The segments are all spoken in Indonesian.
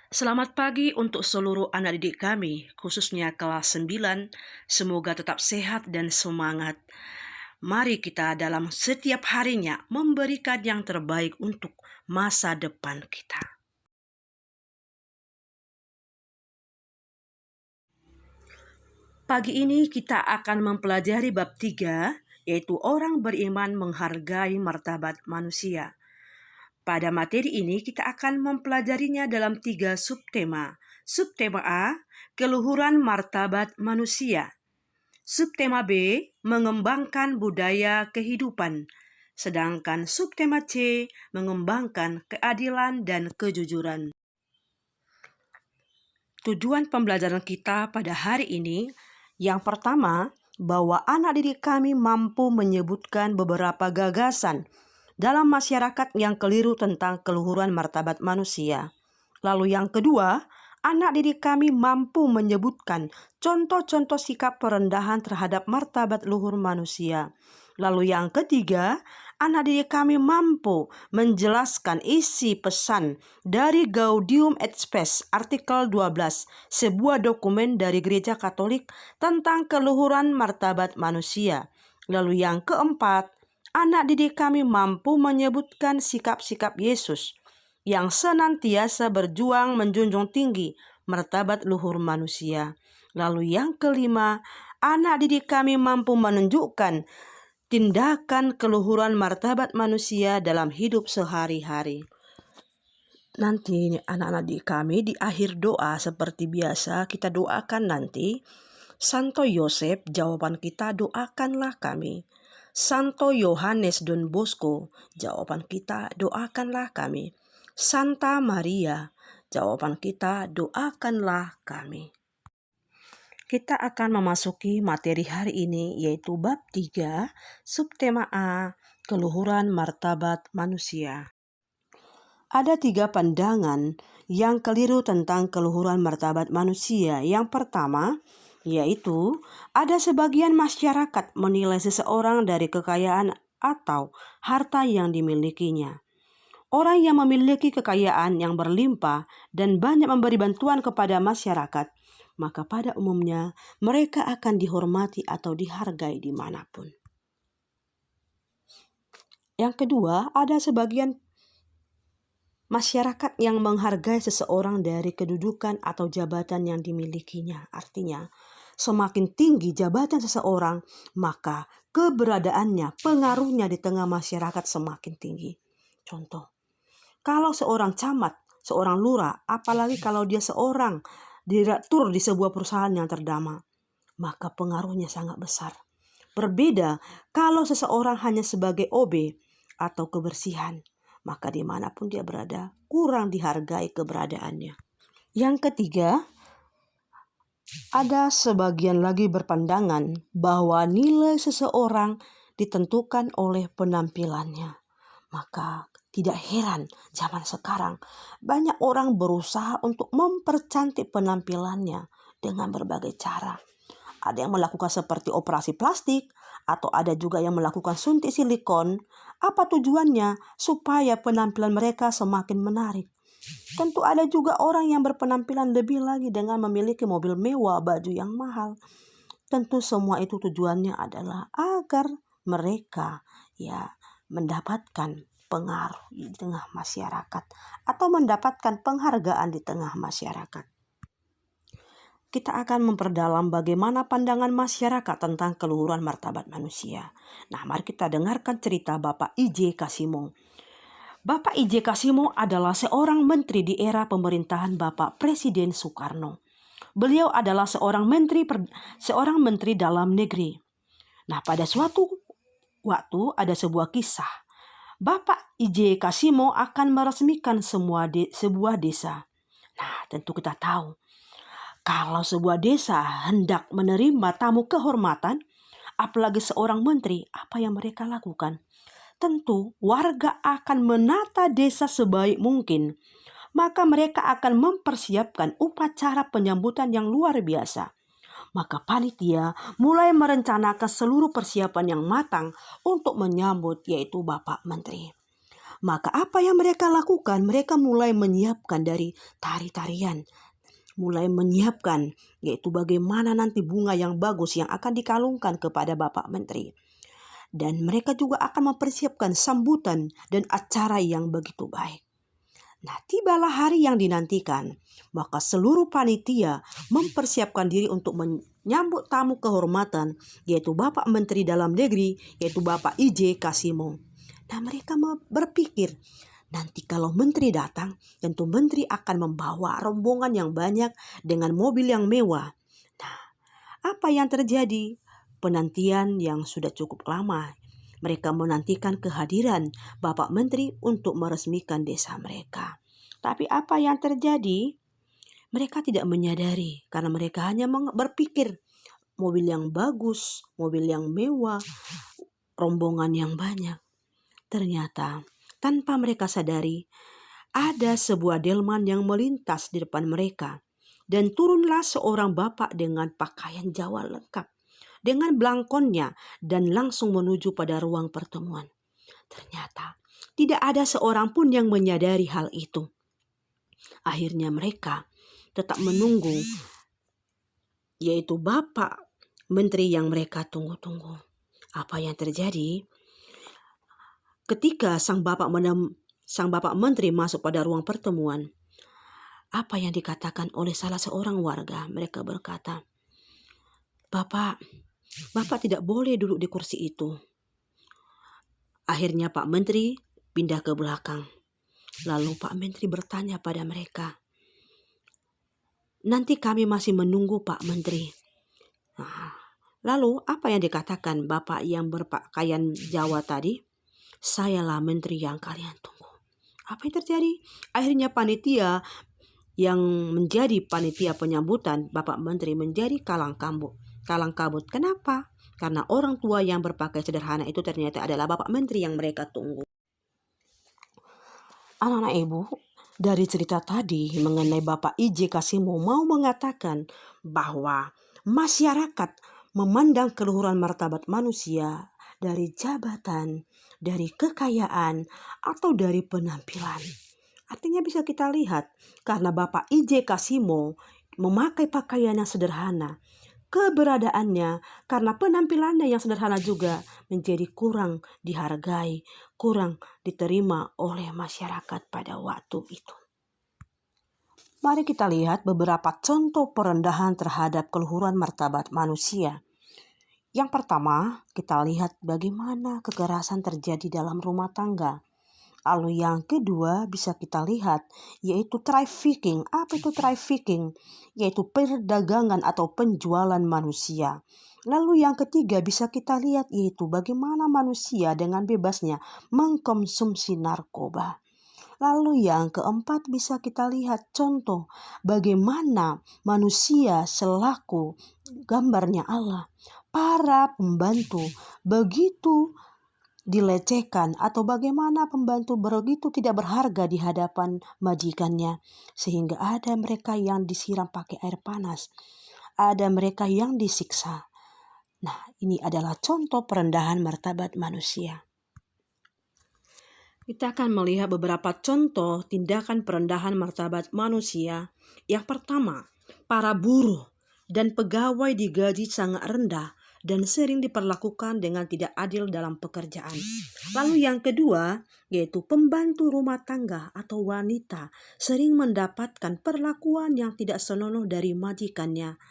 Selamat pagi untuk seluruh anak didik kami, khususnya kelas 9. Semoga tetap sehat dan semangat. Mari kita dalam setiap harinya memberikan yang terbaik untuk masa depan kita. Pagi ini kita akan mempelajari bab 3, yaitu orang beriman menghargai martabat manusia. Pada materi ini kita akan mempelajarinya dalam 3 subtema. Subtema A, keluhuran martabat manusia. Subtema B, mengembangkan budaya kehidupan. Sedangkan subtema C, mengembangkan keadilan dan kejujuran. Tujuan pembelajaran kita pada hari ini, yang pertama, bahwa anak didik kami mampu menyebutkan beberapa gagasan dalam masyarakat yang keliru tentang keluhuran martabat manusia. Lalu yang kedua, anak didik kami mampu menyebutkan contoh-contoh sikap perendahan terhadap martabat luhur manusia. Lalu yang ketiga, anak didik kami mampu menjelaskan isi pesan dari Gaudium et Spes artikel 12, sebuah dokumen dari Gereja Katolik tentang keluhuran martabat manusia. Lalu yang keempat, anak didik kami mampu menyebutkan sikap-sikap Yesus yang senantiasa berjuang menjunjung tinggi martabat luhur manusia. Lalu yang kelima, anak didik kami mampu menunjukkan tindakan keluhuran martabat manusia dalam hidup sehari-hari. Nanti anak-anak didik kami di akhir doa seperti biasa kita doakan nanti, Santo Yosef, jawaban kita doakanlah kami. Santo Yohanes Don Bosco, jawaban kita doakanlah kami. Santa Maria, jawaban kita doakanlah kami. Kita akan memasuki materi hari ini yaitu bab 3, subtema A, keluhuran martabat manusia. Ada 3 pandangan yang keliru tentang keluhuran martabat manusia. Yang pertama, yaitu ada sebagian masyarakat menilai seseorang dari kekayaan atau harta yang dimilikinya. Orang yang memiliki kekayaan yang berlimpah dan banyak memberi bantuan kepada masyarakat, maka pada umumnya mereka akan dihormati atau dihargai dimanapun. Yang kedua, ada sebagian masyarakat yang menghargai seseorang dari kedudukan atau jabatan yang dimilikinya. Artinya, semakin tinggi jabatan seseorang, maka keberadaannya, pengaruhnya di tengah masyarakat semakin tinggi. Contoh, kalau seorang camat, seorang lurah, apalagi kalau dia seorang direktur di sebuah perusahaan yang ternama, maka pengaruhnya sangat besar. Berbeda kalau seseorang hanya sebagai OB atau kebersihan, maka dimanapun dia berada, kurang dihargai keberadaannya. Yang ketiga, ada sebagian lagi berpandangan bahwa nilai seseorang ditentukan oleh penampilannya. Maka tidak heran zaman sekarang banyak orang berusaha untuk mempercantik penampilannya dengan berbagai cara. Ada yang melakukan seperti operasi plastik, atau ada juga yang melakukan suntik silikon. Apa tujuannya? Supaya penampilan mereka semakin menarik. Tentu ada juga orang yang berpenampilan lebih lagi dengan memiliki mobil mewah, baju yang mahal. Tentu semua itu tujuannya adalah agar mereka mendapatkan pengaruh di tengah masyarakat atau mendapatkan penghargaan di tengah masyarakat. Kita akan memperdalam bagaimana pandangan masyarakat tentang keluhuran martabat manusia. Nah, mari kita dengarkan cerita Bapak I.J. Kasimo. Bapak I.J. Kasimo adalah seorang menteri di era pemerintahan Bapak Presiden Soekarno. Beliau adalah seorang menteri dalam negeri. Nah, pada suatu waktu ada sebuah kisah. Bapak I.J. Kasimo akan meresmikan sebuah desa. Nah, tentu kita tahu, kalau sebuah desa hendak menerima tamu kehormatan, apalagi seorang menteri, apa yang mereka lakukan? Tentu warga akan menata desa sebaik mungkin. Maka mereka akan mempersiapkan upacara penyambutan yang luar biasa. Maka panitia mulai merencanakan seluruh persiapan yang matang untuk menyambut yaitu Bapak Menteri. Maka apa yang mereka lakukan? Mereka mulai menyiapkan dari tari-tarian, mulai menyiapkan yaitu bagaimana nanti bunga yang bagus yang akan dikalungkan kepada Bapak Menteri. Dan mereka juga akan mempersiapkan sambutan dan acara yang begitu baik. Nah, tibalah hari yang dinantikan, maka seluruh panitia mempersiapkan diri untuk menyambut tamu kehormatan, yaitu Bapak Menteri Dalam Negeri, yaitu Bapak IJ Kasimo. Nah, mereka berpikir, nanti kalau menteri datang, tentu menteri akan membawa rombongan yang banyak dengan mobil yang mewah. Nah, apa yang terjadi? Penantian yang sudah cukup lama. Mereka menantikan kehadiran Bapak Menteri untuk meresmikan desa mereka. Tapi apa yang terjadi? Mereka tidak menyadari karena mereka hanya berpikir mobil yang bagus, mobil yang mewah, rombongan yang banyak. Ternyata tanpa mereka sadari, ada sebuah delman yang melintas di depan mereka. Dan turunlah seorang bapak dengan pakaian Jawa lengkap, dengan belangkonnya, dan langsung menuju pada ruang pertemuan. Ternyata tidak ada seorang pun yang menyadari hal itu. Akhirnya mereka tetap menunggu, yaitu Bapak Menteri yang mereka tunggu-tunggu. Apa yang terjadi? Ketika sang Bapak Menteri masuk pada ruang pertemuan, apa yang dikatakan oleh salah seorang warga? Mereka berkata, Bapak tidak boleh duduk di kursi itu. Akhirnya Pak Menteri pindah ke belakang. Lalu Pak Menteri bertanya pada mereka, nanti kami masih menunggu Pak Menteri. Nah, lalu apa yang dikatakan Bapak yang berpakaian Jawa tadi? Sayalah menteri yang kalian tunggu. Apa yang terjadi? Akhirnya panitia yang menjadi panitia penyambutan Bapak Menteri menjadi kalang kabut. Kenapa? Karena orang tua yang berpakaian sederhana itu ternyata adalah Bapak Menteri yang mereka tunggu. Anak-anak ibu, dari cerita tadi mengenai Bapak IJ Kasimo mau mengatakan bahwa masyarakat memandang keluhuran martabat manusia dari jabatan, dari kekayaan, atau dari penampilan. Artinya bisa kita lihat karena Bapak IJ Kasimo memakai pakaian yang sederhana, keberadaannya karena penampilannya yang sederhana juga menjadi kurang dihargai, kurang diterima oleh masyarakat pada waktu itu. Mari kita lihat beberapa contoh perendahan terhadap keluhuran martabat manusia. Yang pertama, kita lihat bagaimana kekerasan terjadi dalam rumah tangga. Lalu yang kedua bisa kita lihat yaitu trafficking. Apa itu trafficking? Yaitu perdagangan atau penjualan manusia. Lalu yang ketiga bisa kita lihat yaitu bagaimana manusia dengan bebasnya mengkonsumsi narkoba. Lalu yang keempat bisa kita lihat contoh bagaimana manusia selaku gambarnya Allah, para pembantu begitu dilecehkan atau bagaimana pembantu begitu tidak berharga di hadapan majikannya sehingga ada mereka yang disiram pakai air panas, ada mereka yang disiksa. Nah, ini adalah contoh perendahan martabat manusia. Kita akan melihat beberapa contoh tindakan perendahan martabat manusia. Yang pertama, para buruh dan pegawai digaji sangat rendah dan sering diperlakukan dengan tidak adil dalam pekerjaan. Lalu yang kedua, yaitu pembantu rumah tangga atau wanita sering mendapatkan perlakuan yang tidak senonoh dari majikannya.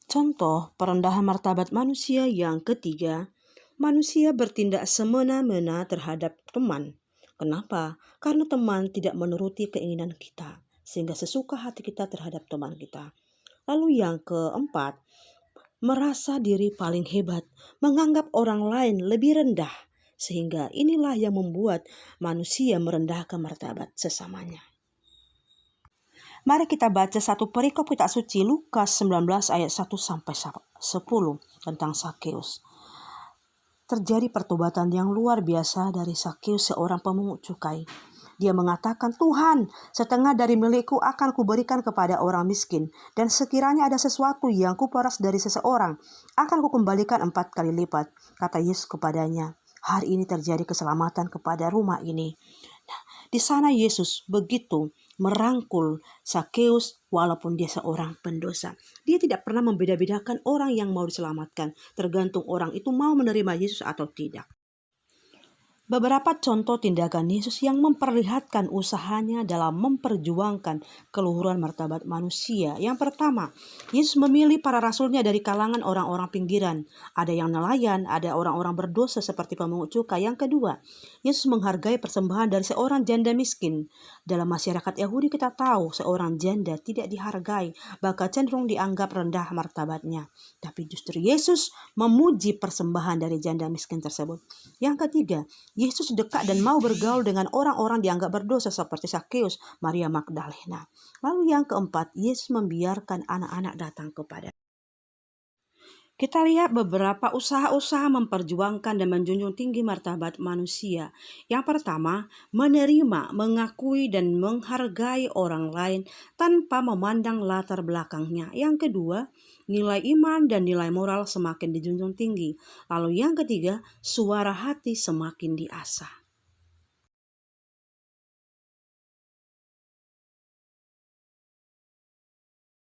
Contoh perendahan martabat manusia yang ketiga, manusia bertindak semena-mena terhadap teman. Kenapa? Karena teman tidak menuruti keinginan kita, sehingga sesuka hati kita terhadap teman kita. Lalu yang keempat, merasa diri paling hebat, menganggap orang lain lebih rendah, sehingga inilah yang membuat manusia merendahkan martabat sesamanya. Mari kita baca satu perikop kitab suci Lukas 19 ayat 1-10 tentang Sakeus. Terjadi pertobatan yang luar biasa dari Sakeus, seorang pemungut cukai. Dia mengatakan, "Tuhan, setengah dari milikku akan kuberikan kepada orang miskin. Dan sekiranya ada sesuatu yang kuperas dari seseorang, akan kukembalikan 4 kali lipat." Kata Yesus kepadanya, "Hari ini terjadi keselamatan kepada rumah ini." Di sana Yesus begitu merangkul Sakeus walaupun dia seorang pendosa. Dia tidak pernah membeda-bedakan orang yang mau diselamatkan, tergantung orang itu mau menerima Yesus atau tidak. Beberapa contoh tindakan Yesus yang memperlihatkan usahanya dalam memperjuangkan keluhuran martabat manusia. Yang pertama, Yesus memilih para rasulnya dari kalangan orang-orang pinggiran. Ada yang nelayan, ada orang-orang berdosa seperti pemungut cukai. Yang kedua, Yesus menghargai persembahan dari seorang janda miskin. Dalam masyarakat Yahudi kita tahu seorang janda tidak dihargai, bahkan cenderung dianggap rendah martabatnya. Tapi justru Yesus memuji persembahan dari janda miskin tersebut. Yang ketiga, Yesus dekat dan mau bergaul dengan orang-orang dianggap berdosa seperti Sakeus, Maria Magdalena. Lalu yang keempat, Yesus membiarkan anak-anak datang kepada. Kita lihat beberapa usaha-usaha memperjuangkan dan menjunjung tinggi martabat manusia. Yang pertama, menerima, mengakui, dan menghargai orang lain tanpa memandang latar belakangnya. Yang kedua, nilai iman dan nilai moral semakin dijunjung tinggi. Lalu yang ketiga, suara hati semakin diasah.